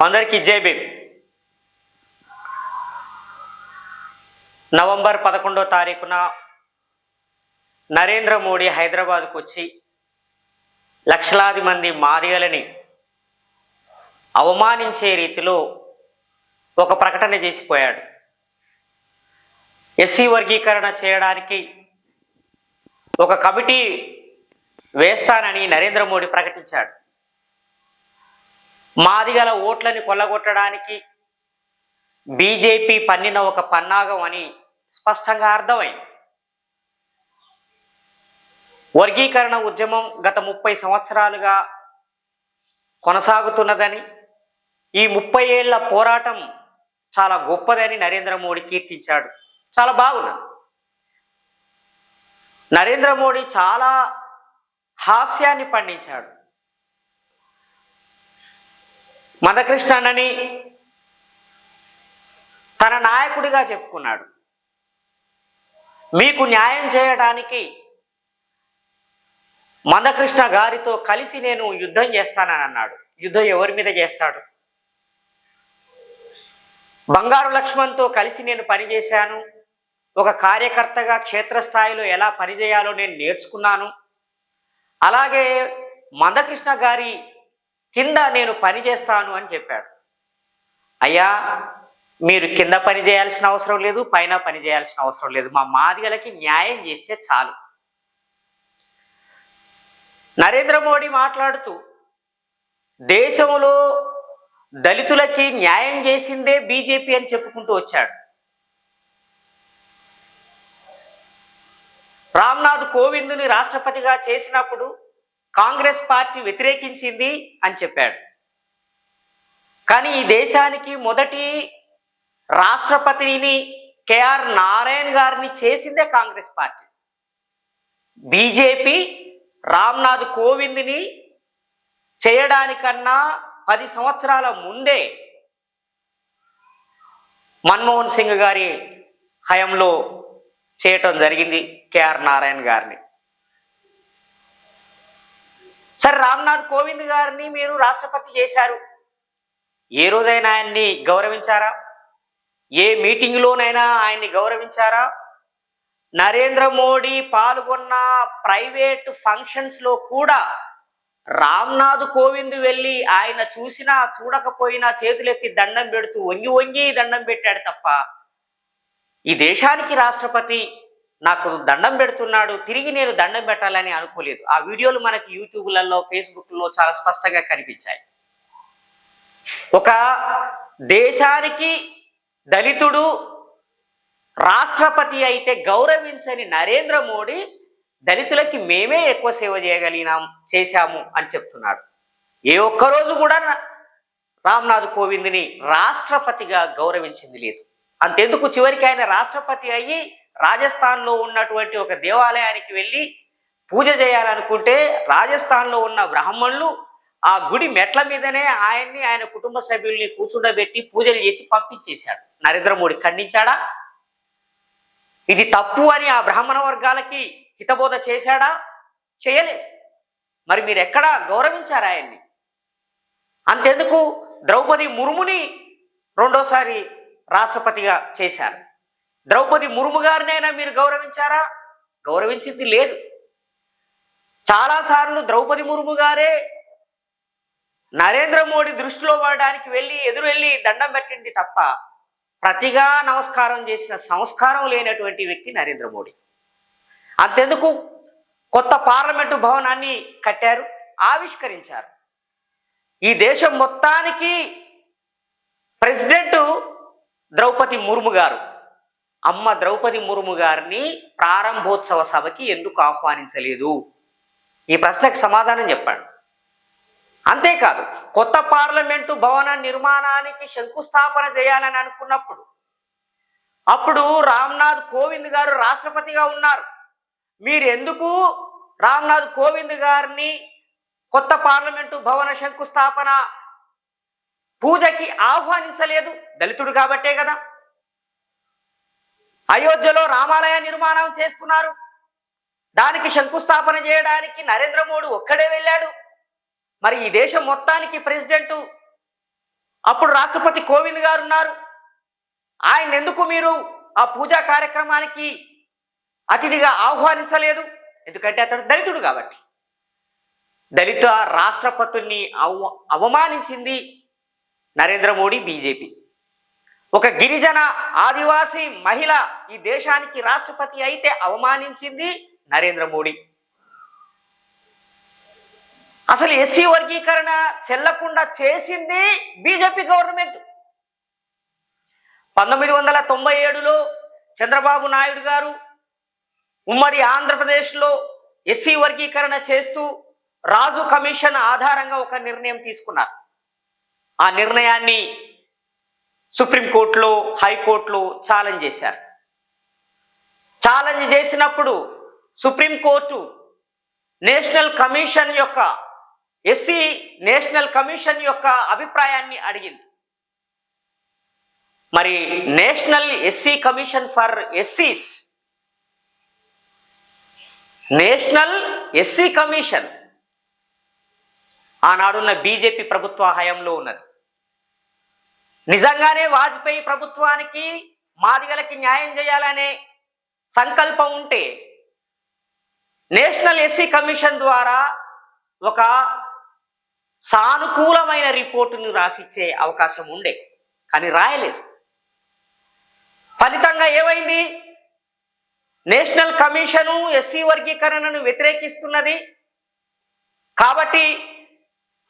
అందరికీ జై భీమ్. నవంబర్ 11వ తారీఖున నరేంద్ర మోడీ హైదరాబాద్కు వచ్చి లక్షలాది మంది మాదిగలని అవమానించే రీతిలో ఒక ప్రకటన చేసిపోయాడు. ఎస్సీ వర్గీకరణ చేయడానికి ఒక కమిటీ వేస్తానని నరేంద్ర మోడీ ప్రకటించాడు. మాదిగల ఓట్లని కొల్లగొట్టడానికి బీజేపీ పన్నిన ఒక పన్నాగం అని స్పష్టంగా అర్థమైంది. వర్గీకరణ ఉద్యమం గత 30 సంవత్సరాలుగా కొనసాగుతున్నదని, ఈ 30 ఏళ్ల పోరాటం చాలా గొప్పదని నరేంద్ర మోడీ కీర్తించాడు. చాలా బాగున్నది. నరేంద్ర మోడీ చాలా హాస్యాన్ని పండించాడు. మందకృష్ణన్నని తన నాయకుడిగా చెప్పుకున్నాడు. మీకు న్యాయం చేయడానికి మందకృష్ణ గారితో కలిసి నేను యుద్ధం చేస్తానని అన్నాడు. యుద్ధం ఎవరి మీద చేస్తాడు? బంగారు లక్ష్మణ్తో కలిసి నేను పనిచేశాను. ఒక కార్యకర్తగా క్షేత్రస్థాయిలో ఎలా పనిచేయాలో నేను నేర్చుకున్నాను. అలాగే మందకృష్ణ గారి కింద నేను పని చేస్తాను అని చెప్పాడు. అయ్యా, మీరు కింద పని చేయాల్సిన అవసరం లేదు, పైన పని చేయాల్సిన అవసరం లేదు. మా మాదిగలకి న్యాయం చేస్తే చాలు. నరేంద్ర మోడీ మాట్లాడుతూ దేశంలో దళితులకి న్యాయం చేసిందే బీజేపీ అని చెప్పుకుంటూ వచ్చాడు. రామ్నాథ్ కోవింద్ని రాష్ట్రపతిగా చేసినప్పుడు కాంగ్రెస్ పార్టీ వ్యతిరేకించింది అని చెప్పాడు. కానీ ఈ దేశానికి మొదటి రాష్ట్రపతిని కేఆర్ నారాయణ్ గారిని చేసిందే కాంగ్రెస్ పార్టీ. బీజేపీ రామ్నాథ్ కోవింద్ని చేయడానికన్నా 10 సంవత్సరాల ముందే మన్మోహన్ సింగ్ గారి హయాంలో చేయటం జరిగింది కేఆర్ నారాయణ్ గారిని. సరే, రామ్నాథ్ కోవింద్ గారిని మీరు రాష్ట్రపతి చేశారు. ఏ రోజైనా ఆయన్ని గౌరవించారా? ఏ మీటింగ్లోనైనా ఆయన్ని గౌరవించారా? నరేంద్ర మోడీ పాల్గొన్న ప్రైవేట్ ఫంక్షన్స్లో కూడా రామ్నాథ్ కోవింద్ వెళ్ళి ఆయన చూసినా చూడకపోయినా చేతులెత్తి దండం పెడుతూ వంగి వంగి దండం పెట్టాడు తప్ప, ఈ దేశానికి రాష్ట్రపతి నాకు దండం పెడుతున్నాడు, తిరిగి నేను దండం పెట్టాలని అనుకోలేదు. ఆ వీడియోలు మనకి యూట్యూబ్లలో, ఫేస్బుక్లో చాలా స్పష్టంగా కనిపించాయి. ఒక దేశానికి దళితుడు రాష్ట్రపతి అయితే గౌరవించని నరేంద్ర మోడీ దళితులకి మేమే ఎక్కువ సేవ చేశాము అని చెప్తున్నాడు. ఏ ఒక్కరోజు కూడా రామ్నాథ్ కోవింద్ని రాష్ట్రపతిగా గౌరవించింది లేదు. అంతెందుకు, చివరికి ఆయన రాష్ట్రపతి అయ్యి రాజస్థాన్లో ఉన్నటువంటి ఒక దేవాలయానికి వెళ్ళి పూజ చేయాలనుకుంటే రాజస్థాన్లో ఉన్న బ్రాహ్మణులు ఆ గుడి మెట్ల మీదనే ఆయన్ని, ఆయన కుటుంబ సభ్యుల్ని కూర్చుండబెట్టి పూజలు చేసి పంపించేశాడు. నరేంద్ర మోడీ ఖండించాడా? ఇది తప్పు అని ఆ బ్రాహ్మణ వర్గాలకి హితబోధ చేశాడా? చేయలేదు. మరి మీరు ఎక్కడా గౌరవించారా ఆయన్ని? అంతెందుకు, ద్రౌపది ముర్ముని రెండోసారి రాష్ట్రపతిగా చేశారు. ద్రౌపది ముర్ము గారినైనా మీరు గౌరవించారా? గౌరవించింది లేదు. చాలాసార్లు ద్రౌపది ముర్ము గారే నరేంద్ర మోడీ దృష్టిలో పడడానికి ఎదురు వెళ్ళి దండం పెట్టింది తప్ప ప్రతిగా నమస్కారం చేసిన సంస్కారం లేనటువంటి వ్యక్తి నరేంద్ర మోడీ. అంతెందుకు, కొత్త పార్లమెంటు భవనాన్ని కట్టారు, ఆవిష్కరించారు. ఈ దేశం మొత్తానికి ప్రెసిడెంట్ ద్రౌపది ముర్ము గారు. అమ్మ ద్రౌపది ముర్ము గారిని ప్రారంభోత్సవ సభకి ఎందుకు ఆహ్వానించలేదు? ఈ ప్రశ్నకు సమాధానం చెప్పండి. అంతేకాదు, కొత్త పార్లమెంటు భవన నిర్మాణానికి శంకుస్థాపన చేయాలని అనుకున్నప్పుడు అప్పుడు రామ్నాథ్ కోవింద్ గారు రాష్ట్రపతిగా ఉన్నారు. మీరు ఎందుకు రామ్నాథ్ కోవింద్ గారిని కొత్త పార్లమెంటు భవన శంకుస్థాపన పూజకి ఆహ్వానించలేదు? దళితుడు కాబట్టే కదా. అయోధ్యలో రామాలయ నిర్మాణం చేస్తున్నారు, దానికి శంకుస్థాపన చేయడానికి నరేంద్ర మోడీ ఒక్కడే వెళ్ళాడు. మరి ఈ దేశం మొత్తానికి ప్రెసిడెంట్ అప్పుడు రాష్ట్రపతి కోవింద్ గారు ఉన్నారు. ఆయన ఎందుకు మీరు ఆ పూజా కార్యక్రమానికి అతిథిగా ఆహ్వానించలేదు? ఎందుకంటే అతడు దళితుడు కాబట్టి. దళిత రాష్ట్రపతుల్ని అవమానించింది నరేంద్ర మోడీ, బీజేపీ. ఒక గిరిజన ఆదివాసీ మహిళ ఈ దేశానికి రాష్ట్రపతి అయితే అవమానించింది నరేంద్ర మోడీ. అసలు ఎస్సీ వర్గీకరణ చెల్లకుండా చేసింది బీజేపీ గవర్నమెంట్. 1997లో చంద్రబాబు నాయుడు గారు ఉమ్మడి ఆంధ్రప్రదేశ్లో ఎస్సీ వర్గీకరణ చేస్తూ రాజు కమిషన్ ఆధారంగా ఒక నిర్ణయం తీసుకున్నారు. ఆ నిర్ణయాన్ని సుప్రీంకోర్టులో, హైకోర్టులో ఛాలెంజ్ చేశారు. ఛాలెంజ్ చేసినప్పుడు సుప్రీంకోర్టు నేషనల్ కమిషన్ యొక్క ఎస్సీ నేషనల్ కమిషన్ యొక్క అభిప్రాయాన్ని అడిగింది. మరి నేషనల్ ఎస్సీ కమిషన్ ఫర్ ఎస్సీస్, నేషనల్ ఎస్సీ కమిషన్ ఆనాడున్న బీజేపీ ప్రభుత్వ హయాంలో ఉన్నది. నిజంగానే వాజ్పేయి ప్రభుత్వానికి మాదిగలకి న్యాయం చేయాలనే సంకల్పం ఉంటే నేషనల్ ఎస్సీ కమిషన్ ద్వారా ఒక సానుకూలమైన రిపోర్టును రాసిచ్చే అవకాశం ఉండే, కానీ రాయలేదు. ఫలితంగా ఏమైంది? నేషనల్ కమిషను ఎస్సీ వర్గీకరణను వ్యతిరేకిస్తున్నది కాబట్టి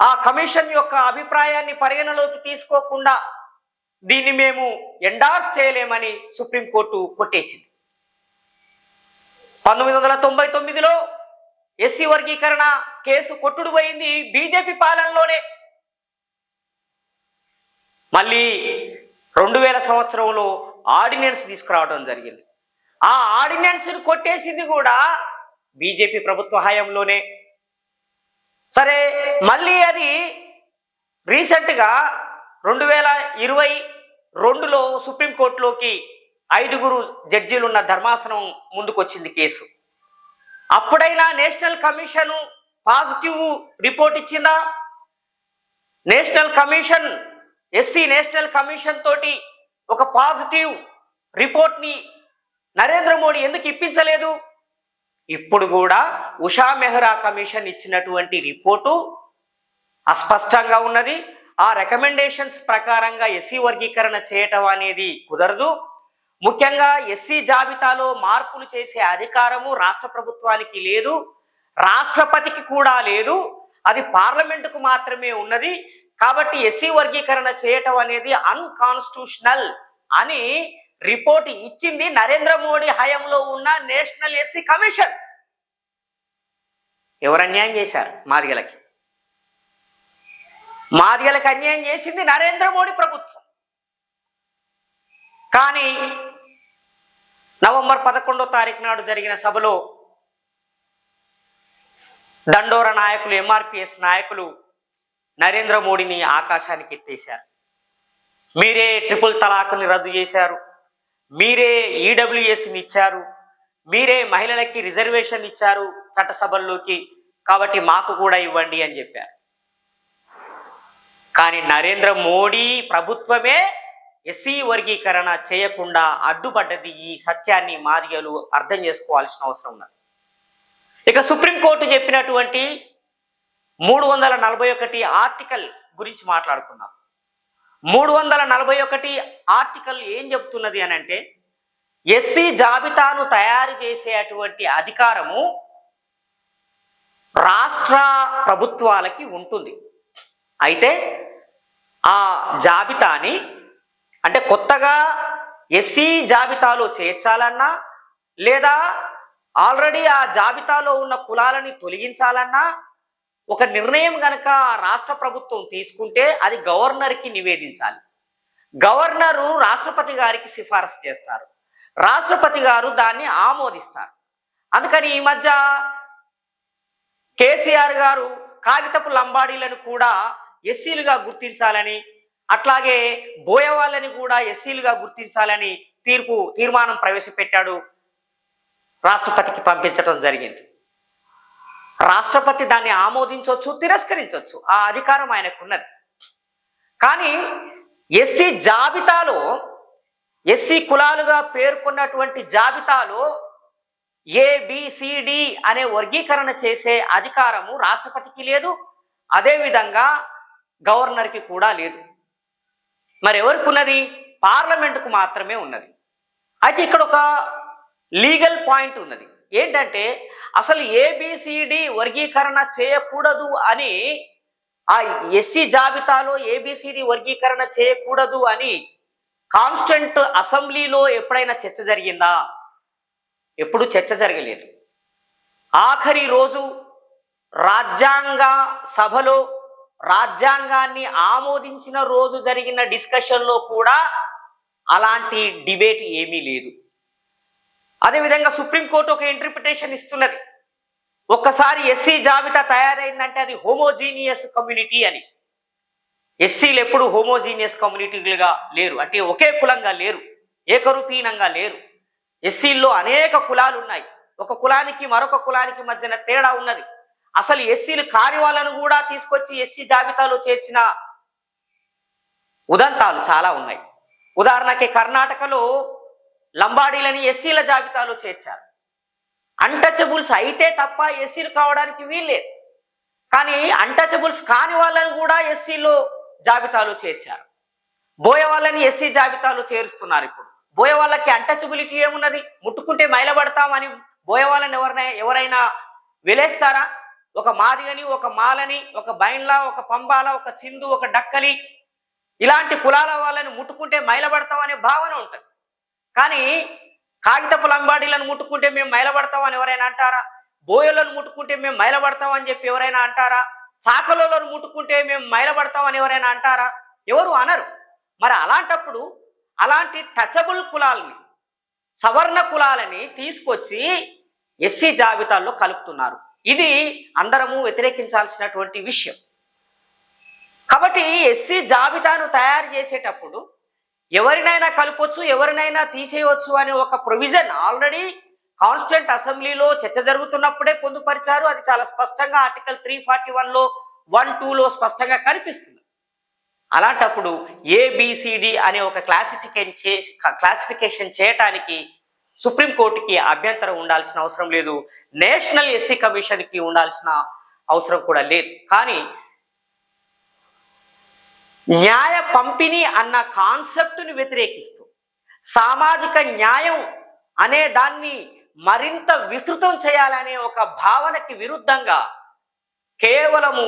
ఆ కమిషన్ యొక్క అభిప్రాయాన్ని పరిగణలోకి తీసుకోకుండా దీన్ని మేము ఎండార్స్ చేయలేమని సుప్రీంకోర్టు కొట్టేసింది. 1999లో ఎస్సీ వర్గీకరణ కేసు కొట్టుడు పోయింది బీజేపీ పాలనలోనే. మళ్ళీ 2000 సంవత్సరంలో ఆర్డినెన్స్ తీసుకురావడం జరిగింది. ఆ ఆర్డినెన్స్ను కొట్టేసింది కూడా బీజేపీ ప్రభుత్వ హయాంలోనే. సరే, మళ్ళీ అది రీసెంట్గా 2022లో సుప్రీంకోర్టులోకి 5 జడ్జీలున్న ధర్మాసనం ముందుకొచ్చింది కేసు. అప్పుడైనా నేషనల్ కమిషన్ పాజిటివ్ రిపోర్ట్ ఇచ్చిందా? National commission, SC national commission తోటి ఒక పాజిటివ్ రిపోర్ట్ని నరేంద్ర మోడీ ఎందుకు ఇప్పించలేదు? ఇప్పుడు కూడా ఉషా మెహ్రా కమిషన్ ఇచ్చినటువంటి రిపోర్టు అస్పష్టంగా ఉన్నది. ఆ రికమెండేషన్స్ ప్రకారంగా ఎస్సీ వర్గీకరణ చేయటం అనేది కుదరదు. ముఖ్యంగా ఎస్సీ జాబితాలో మార్పులు చేసే అధికారము రాష్ట్ర ప్రభుత్వానికి లేదు, రాష్ట్రపతికి కూడా లేదు, అది పార్లమెంటుకు మాత్రమే ఉన్నది. కాబట్టి ఎస్సీ వర్గీకరణ చేయటం అనేది అన్కాన్స్టిట్యూషనల్ అని రిపోర్ట్ ఇచ్చింది నరేంద్ర మోడీ హయాంలో ఉన్న నేషనల్ ఎస్సీ కమిషన్. ఎవరు అన్యాయం చేశారు? మాదిగలకి. మాదిగలకి అన్యాయం చేసింది నరేంద్ర మోడీ ప్రభుత్వం. కానీ నవంబర్ 11వ తారీఖు నాడు జరిగిన సభలో దండోర నాయకులు, ఎంఆర్పిఎస్ నాయకులు నరేంద్ర మోడీని ఆకాశానికి ఎత్తేశారు. మీరే ట్రిపుల్ తలాక్ని రద్దు చేశారు, మీరే ఈడబ్ల్యూఎస్ని ఇచ్చారు, మీరే మహిళలకి రిజర్వేషన్ ఇచ్చారు చట్టసభల్లోకి, కాబట్టి మాకు కూడా ఇవ్వండి అని చెప్పారు. కానీ నరేంద్ర మోడీ ప్రభుత్వమే ఎస్సీ వర్గీకరణ చేయకుండా అడ్డుపడ్డది. ఈ సత్యాన్ని మాదిగలు అర్థం చేసుకోవాల్సిన అవసరం ఉన్నది. ఇక సుప్రీంకోర్టు చెప్పినటువంటి 341 ఆర్టికల్ గురించి మాట్లాడుకున్నాం. 341 ఆర్టికల్ ఏం చెప్తున్నది అని అంటే, ఎస్సీ జాబితాను తయారు చేసేటువంటి అధికారము రాష్ట్ర ప్రభుత్వాలకి ఉంటుంది. అయితే ఆ జాబితాని అంటే కొత్తగా ఎస్సీ జాబితాలో చేర్చాలన్నా లేదా ఆల్రెడీ ఆ జాబితాలో ఉన్న కులాలని తొలగించాలన్నా ఒక నిర్ణయం గనక రాష్ట్ర ప్రభుత్వం తీసుకుంటే అది గవర్నర్కి నివేదించాలి. గవర్నరు రాష్ట్రపతి గారికి సిఫారసు చేస్తారు, రాష్ట్రపతి గారు దాన్ని ఆమోదిస్తారు. అందుకని ఈ మధ్య కేసీఆర్ గారు కాగితపు లంబాడీలను కూడా ఎస్సీలుగా గుర్తించాలని, అట్లాగే బోయవాళ్ళని కూడా ఎస్సీలుగా గుర్తించాలని తీర్మానం ప్రవేశపెట్టాడు, రాష్ట్రపతికి పంపించడం జరిగింది. రాష్ట్రపతి దాన్ని ఆమోదించవచ్చు, తిరస్కరించవచ్చు, ఆ అధికారం ఆయనకున్నది. కానీ ఎస్సీ జాబితాలో, ఎస్సీ కులాలుగా పేర్కొన్నటువంటి జాబితాలో ఏబిసిడి అనే వర్గీకరణ చేసే అధికారము రాష్ట్రపతికి లేదు, అదేవిధంగా గవర్నర్కి కూడా లేదు. మరి ఎవరికి ఉన్నది? పార్లమెంటుకు మాత్రమే ఉన్నది. అయితే ఇక్కడ ఒక లీగల్ పాయింట్ ఉన్నది. ఏంటంటే అసలు ఏబిసిడి వర్గీకరణ చేయకూడదు అని, ఆ ఎస్సీ జాబితాలో ఏబిసిడి వర్గీకరణ చేయకూడదు అని కాన్స్టిట్యూంట్ అసెంబ్లీలో ఎప్పుడైనా చర్చ జరిగిందా? ఎప్పుడు చర్చ జరగలేదు. ఆఖరి రోజు రాజ్యాంగ సభలో రాజ్యాంగాన్ని ఆమోదించిన రోజు జరిగిన డిస్కషన్లో కూడా అలాంటి డిబేట్ ఏమీ లేదు. అదేవిధంగా సుప్రీంకోర్టు ఒక ఇంటర్ప్రిటేషన్ ఇస్తున్నది. ఒక్కసారి ఎస్సీ జాబితా తయారైందంటే అది హోమోజీనియస్ కమ్యూనిటీ అని. ఎస్సీలు ఎప్పుడు హోమోజీనియస్ కమ్యూనిటీలుగా లేరు, అంటే ఒకే కులంగా లేరు, ఏకరూపీనంగా లేరు. ఎస్సీల్లో అనేక కులాలు ఉన్నాయి. ఒక కులానికి మరొక కులానికి మధ్యన తేడా ఉన్నది. అసలు ఎస్సీలు కాని వాళ్ళను కూడా తీసుకొచ్చి ఎస్సీ జాబితాలో చేర్చిన ఉదంతాలు చాలా ఉన్నాయి. ఉదాహరణకి కర్ణాటకలో లంబాడీలని ఎస్సీల జాబితాలో చేర్చారు. అన్టచబుల్స్ అయితే తప్ప ఎస్సీలు కావడానికి వీల్లేదు. కానీ అన్టచబుల్స్ కాని వాళ్ళని కూడా ఎస్సీలో జాబితాలో చేర్చారు. బోయ వాళ్ళని ఎస్సీ జాబితాలో చేరుస్తున్నారు. ఇప్పుడు బోయ వాళ్ళకి అన్టచబిలిటీ ఏమున్నది? ముట్టుకుంటే మైలబడతామని బోయ వాళ్ళని ఎవరైనా వెలేస్తారా? ఒక మాదిగని, ఒక మాలని, ఒక బైన్లా, ఒక పంబాల, ఒక చిందు, ఒక డక్కలి, ఇలాంటి కులాల వాళ్ళని ముట్టుకుంటే మైలబడతామనే భావన ఉంటుంది. కానీ కాగితపు లంబాడీలను ముట్టుకుంటే మేము మైలబడతామని ఎవరైనా అంటారా? బోయలను ముట్టుకుంటే మేము మైలబడతామని చెప్పి ఎవరైనా అంటారా? చాకలోలను ముట్టుకుంటే మేము మైలబడతామని ఎవరైనా అంటారా? ఎవరు అనరు. మరి అలాంటప్పుడు అలాంటి టచబుల్ కులాలని, సవర్ణ కులాలని తీసుకొచ్చి ఎస్సీ జాబితాల్లో కలుపుతున్నారు. ఇది అందరము వ్యతిరేకించాల్సినటువంటి విషయం. కాబట్టి ఎస్సీ జాబితాను తయారు చేసేటప్పుడు ఎవరినైనా కలపొచ్చు, ఎవరినైనా తీసేయవచ్చు అనే ఒక ప్రొవిజన్ ఆల్రెడీ కాన్స్టిట్యూంట్ అసెంబ్లీలో చర్చ జరుగుతున్నప్పుడే పొందుపరిచారు. అది చాలా స్పష్టంగా ఆర్టికల్ 341లో 1(2)లో స్పష్టంగా కనిపిస్తుంది. అలాంటప్పుడు ఏబిసిడి అనే ఒక క్లాసిఫికేషన్ చేయటానికి సుప్రీంకోర్టుకి అభ్యంతరం ఉండాల్సిన అవసరం లేదు, నేషనల్ ఎస్సీ కమిషన్కి ఉండాల్సిన అవసరం కూడా లేదు. కానీ న్యాయ పంపిణీ అన్న కాన్సెప్టుని వ్యతిరేకిస్తూ సామాజిక న్యాయం అనే దాన్ని మరింత విస్తృతం చేయాలనే ఒక భావనకి విరుద్ధంగా కేవలము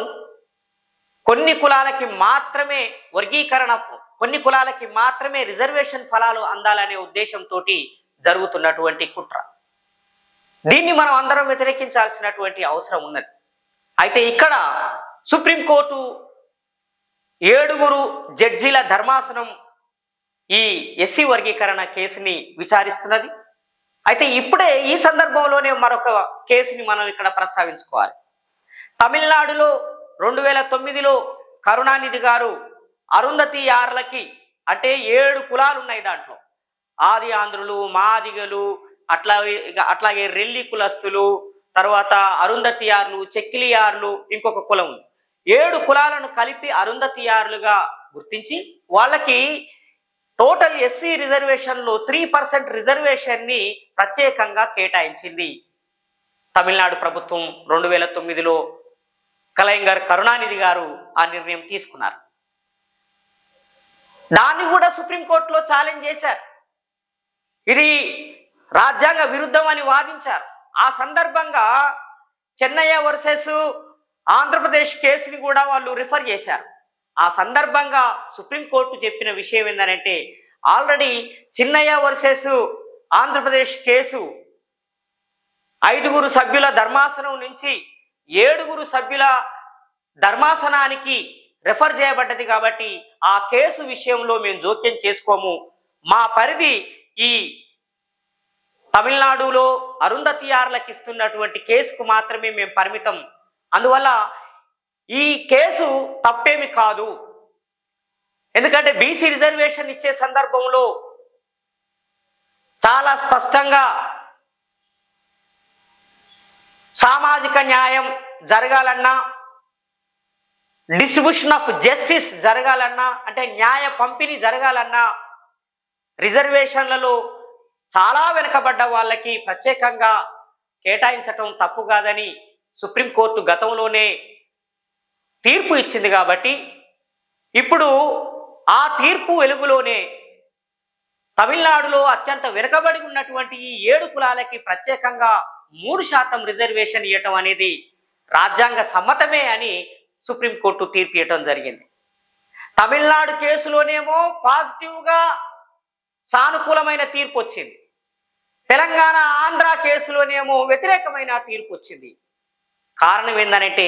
కొన్ని కులాలకి మాత్రమే వర్గీకరణ, కొన్ని కులాలకి మాత్రమే రిజర్వేషన్ ఫలాలు అందాలనే ఉద్దేశంతో జరుగుతున్నటువంటి కుట్ర. దీన్ని మనం అందరం వ్యతిరేకించాల్సినటువంటి అవసరం ఉన్నది. అయితే ఇక్కడ సుప్రీంకోర్టు 7 జడ్జీల ధర్మాసనం ఈ ఎస్సీ వర్గీకరణ కేసుని విచారిస్తున్నది. అయితే ఇప్పుడే ఈ సందర్భంలోనే మరొక కేసుని మనం ఇక్కడ ప్రస్తావించుకోవాలి. తమిళనాడులో 2009లో కరుణానిధి గారు అరుంధతి యార్లకి, అంటే 7 కులాలు ఉన్నాయి దాంట్లో, ఆది ఆంధ్రులు, మాదిగలు, అట్లాగే రెల్లి కులస్తులు, తర్వాత అరుంధతియార్లు, చెక్కిలియార్లు, ఇంకొక కులం ఉంది. 7 కులాలను కలిపి అరుంధతియార్లుగా గుర్తించి వాళ్ళకి టోటల్ ఎస్సీ రిజర్వేషన్లో 3% రిజర్వేషన్ని ప్రత్యేకంగా కేటాయించింది తమిళనాడు ప్రభుత్వం. 2009లో కలైంగర్ కరుణానిధి గారు ఆ నిర్ణయం తీసుకున్నారు. దాన్ని కూడా సుప్రీంకోర్టులో ఛాలెంజ్ చేశారు. ఇది రాజ్యాంగ విరుద్ధం అని వాదించారు. ఆ సందర్భంగా చెన్నయ్య వర్సెస్ ఆంధ్రప్రదేశ్ కేసుని కూడా వాళ్ళు రిఫర్ చేశారు. ఆ సందర్భంగా సుప్రీంకోర్టు చెప్పిన విషయం ఏంటంటే, already Chinnaiah versus Andhra Pradesh case 5 సభ్యుల ధర్మాసనం నుంచి 7 సభ్యుల ధర్మాసనానికి రెఫర్ చేయబడ్డది. కాబట్టి ఆ కేసు విషయంలో మేము జోక్యం చేసుకోము, మా పరిధి ఈ తమిళనాడులో అరుంధతియార్లకు ఇస్తున్నటువంటి కేసుకు మాత్రమే మేము పరిమితం. అందువల్ల ఈ కేసు తప్పేమి కాదు. ఎందుకంటే బీసీ రిజర్వేషన్ ఇచ్చే సందర్భంలో చాలా స్పష్టంగా సామాజిక న్యాయం జరగాలన్నా, డిస్ట్రిబ్యూషన్ ఆఫ్ జస్టిస్ జరగాలన్నా, అంటే న్యాయ పంపిణీ జరగాలన్నా రిజర్వేషన్లలో చాలా వెనుకబడ్డ వాళ్ళకి ప్రత్యేకంగా కేటాయించటం తప్పు కాదని సుప్రీంకోర్టు గతంలోనే తీర్పు ఇచ్చింది. కాబట్టి ఇప్పుడు ఆ తీర్పు వెలుగులోనే తమిళనాడులో అత్యంత వెనుకబడి ఉన్నటువంటి ఈ 7 కులాలకి ప్రత్యేకంగా 3% రిజర్వేషన్ ఇవ్వటం అనేది రాజ్యాంగ సమ్మతమే అని సుప్రీంకోర్టు తీర్పు ఇవ్వటం జరిగింది. తమిళనాడు కేసులోనేమో పాజిటివ్గా సానుకూలమైన తీర్పు వచ్చింది. తెలంగాణ ఆంధ్ర కేసులోనేమో వ్యతిరేకమైన తీర్పు వచ్చింది. కారణం ఏంటంటే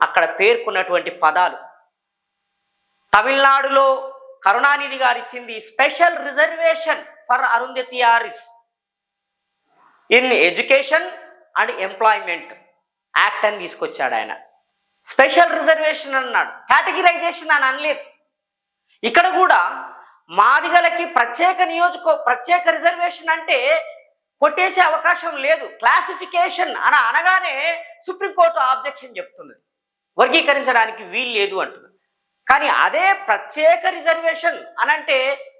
అక్కడ పేర్కొన్నటువంటి పదాలు. తమిళనాడులో కరుణానిధి గారు ఇచ్చింది special reservation for Arunthathiyars in education and employment act అని తీసుకొచ్చాడు ఆయన. స్పెషల్ రిజర్వేషన్ అన్నాడు, కేటగిరైజేషన్ అని అనలేదు. ఇక్కడ కూడా మాదిగలకి ప్రత్యేక రిజర్వేషన్ అంటే కొట్టేసే అవకాశం లేదు. క్లాసిఫికేషన్ అని అనగానే సుప్రీంకోర్టు ఆబ్జెక్షన్ చెప్తున్నది, వర్గీకరించడానికి వీలు లేదు అంటున్నది. కానీ అదే ప్రత్యేక రిజర్వేషన్ అనంటే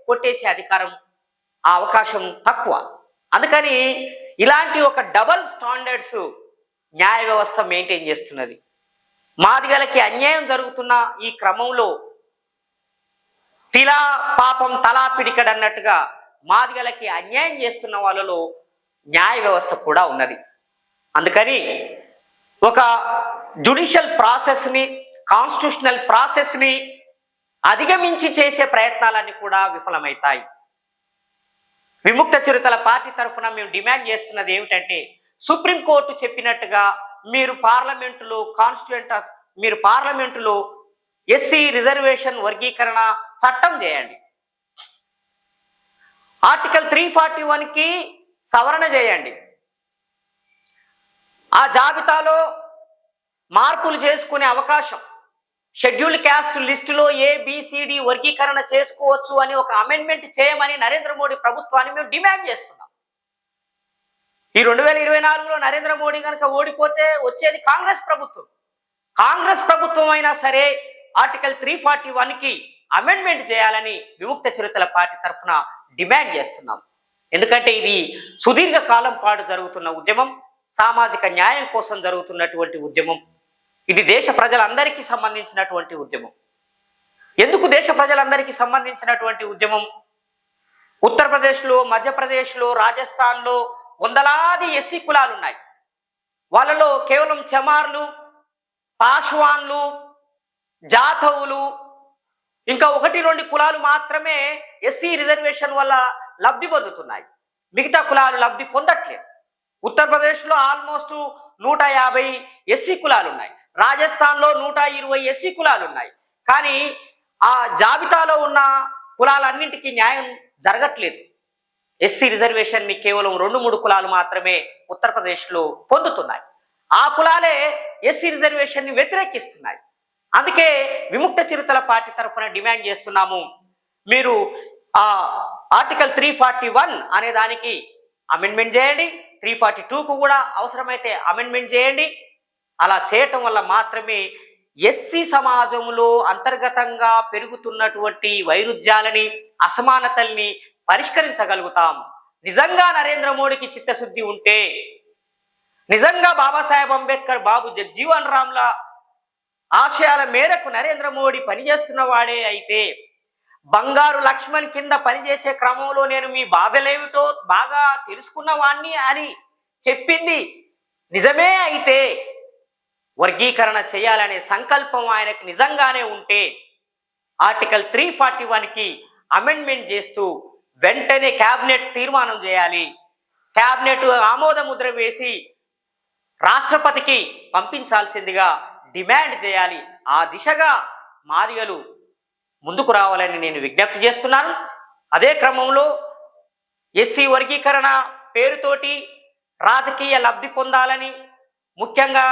కొట్టేసే అధికారం, ఆ అవకాశం తక్కువ. అందుకని ఇలాంటి ఒక డబల్ స్టాండర్డ్స్ న్యాయ వ్యవస్థ మెయింటైన్ చేస్తున్నది. మాదిగలకి అన్యాయం జరుగుతున్న ఈ క్రమంలో తిలా పాపం తలా పిడికడన్నట్టుగా మాదిగలకి అన్యాయం చేస్తున్న వాళ్ళలో న్యాయ వ్యవస్థ కూడా ఉన్నది. అందుకని ఒక జ్యుడిషియల్ ప్రాసెస్ని, కాన్స్టిట్యూషనల్ ప్రాసెస్ని అధిగమించి చేసే ప్రయత్నాలన్నీ కూడా విఫలమవుతాయి. విముక్త చిరుతల పార్టీ తరఫున మేము డిమాండ్ చేస్తున్నది ఏమిటంటే, సుప్రీంకోర్టు చెప్పినట్టుగా మీరు పార్లమెంటులో ఎస్సీ రిజర్వేషన్ వర్గీకరణ చట్టం చేయండి. ఆర్టికల్ 341కి సవరణ చేయండి. ఆ జాబితాలో మార్పులు చేసుకునే అవకాశం, షెడ్యూల్డ్ క్యాస్ట్ లిస్టులో ABCD వర్గీకరణ చేసుకోవచ్చు అని ఒక అమెండ్మెంట్ చేయమని నరేంద్ర మోడీ ప్రభుత్వాన్ని మేము డిమాండ్ చేస్తున్నాం. ఈ 2024లో నరేంద్ర మోడీ కనుక ఓడిపోతే వచ్చేది కాంగ్రెస్ ప్రభుత్వం. కాంగ్రెస్ ప్రభుత్వం అయినా సరే ఆర్టికల్ 341కి అమెండ్మెంట్ చేయాలని విముక్త చిరుతల పార్టీ తరఫున డిమాండ్ చేస్తున్నాం. ఎందుకంటే ఇది సుదీర్ఘ కాలం పాటు జరుగుతున్న ఉద్యమం, సామాజిక న్యాయం కోసం జరుగుతున్నటువంటి ఉద్యమం. ఇది దేశ ప్రజలందరికీ సంబంధించినటువంటి ఉద్యమం. ఎందుకు దేశ ప్రజలందరికీ సంబంధించినటువంటి ఉద్యమం? ఉత్తరప్రదేశ్లో, మధ్యప్రదేశ్లో, రాజస్థాన్లో వందలాది ఎస్సీ కులాలు ఉన్నాయి. వాళ్ళలో కేవలం చమార్లు, పాశ్వాన్లు, జాతవులు, ఇంకా 1-2 కులాలు మాత్రమే ఎస్సీ రిజర్వేషన్ వల్ల లబ్ధి పొందుతున్నాయి. మిగతా కులాలు లబ్ధి పొందట్లేదు. ఉత్తరప్రదేశ్లో ఆల్మోస్ట్ 150 ఎస్సీ కులాలు ఉన్నాయి. రాజస్థాన్లో 120 ఎస్సీ కులాలు ఉన్నాయి. కానీ ఆ జాబితాలో ఉన్న కులాలన్నింటికీ న్యాయం జరగట్లేదు. ఎస్సీ రిజర్వేషన్ని కేవలం 2-3 కులాలు మాత్రమే ఉత్తరప్రదేశ్లో పొందుతున్నాయి. ఆ కులాలే ఎస్సీ రిజర్వేషన్ని వ్యతిరేకిస్తున్నాయి. అందుకే విముక్త చిరుతల పార్టీ తరఫున డిమాండ్ చేస్తున్నాము, మీరు ఆ ఆర్టికల్ 341 అనే దానికి అమెండ్మెంట్ చేయండి. 342కు కూడా అవసరమైతే అమెండ్మెంట్ చేయండి. అలా చేయటం వల్ల మాత్రమే ఎస్సీ సమాజంలో అంతర్గతంగా పెరుగుతున్నటువంటి వైరుధ్యాలని, అసమానతల్ని పరిష్కరించగలుగుతాం. నిజంగా నరేంద్ర మోడీకి చిత్తశుద్ధి ఉంటే, నిజంగా బాబాసాహెబ్ అంబేద్కర్, బాబు జగ్జీవన్ రామ్ల ఆశయాల మేరకు నరేంద్ర మోడీ పనిచేస్తున్న వాడే అయితే, బంగారు లక్ష్మణ్ కింద పనిచేసే క్రమంలో నేను మీ బాధలేమిటో బాగా తెలుసుకున్న వాణ్ణి అని చెప్పింది నిజమే అయితే, వర్గీకరణ చేయాలనే సంకల్పం ఆయనకు నిజంగానే ఉంటే ఆర్టికల్ 341కి అమెండ్మెంట్ చేస్తూ వెంటనే క్యాబినెట్ తీర్మానం చేయాలి. క్యాబినెట్ ఆమోద ముద్ర వేసి రాష్ట్రపతికి పంపించాల్సిందిగా డిమాండ్ చేయాలి. ఆ దిశగా మాదిగలు ముందుకు రావాలని నేను విజ్ఞప్తి చేస్తున్నాను. అదే క్రమంలో ఎస్సీ వర్గీకరణ పేరుతోటి రాజకీయ లబ్ధి పొందాలని, ముఖ్యంగా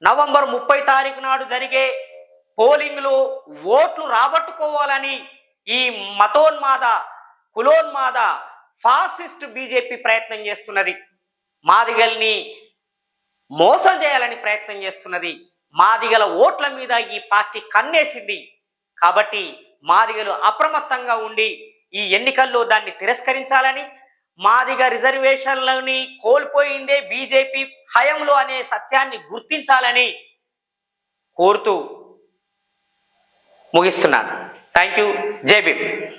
నవంబర్ 30 తారీఖు నాడు జరిగే పోలింగ్లో ఓట్లు రాబట్టుకోవాలని ఈ మతోన్మాద, కులోన్మాద, ఫాసిస్ట్ బీజేపీ ప్రయత్నం చేస్తున్నది. మాదిగల్ని మోసం చేయాలని ప్రయత్నం చేస్తున్నది. మాదిగల ఓట్ల మీద ఈ పార్టీ కన్నేసింది. కాబట్టి మాదిగలు అప్రమత్తంగా ఉండి ఈ ఎన్నికల్లో దాన్ని తిరస్కరించాలని, మాదిగ రిజర్వేషన్లని కోల్పోయిందే బీజేపీ హయంలో అనే సత్యాన్ని గుర్తించాలని కోరుతూ ముగిస్తున్నాను. Thank you. జై భీమ్.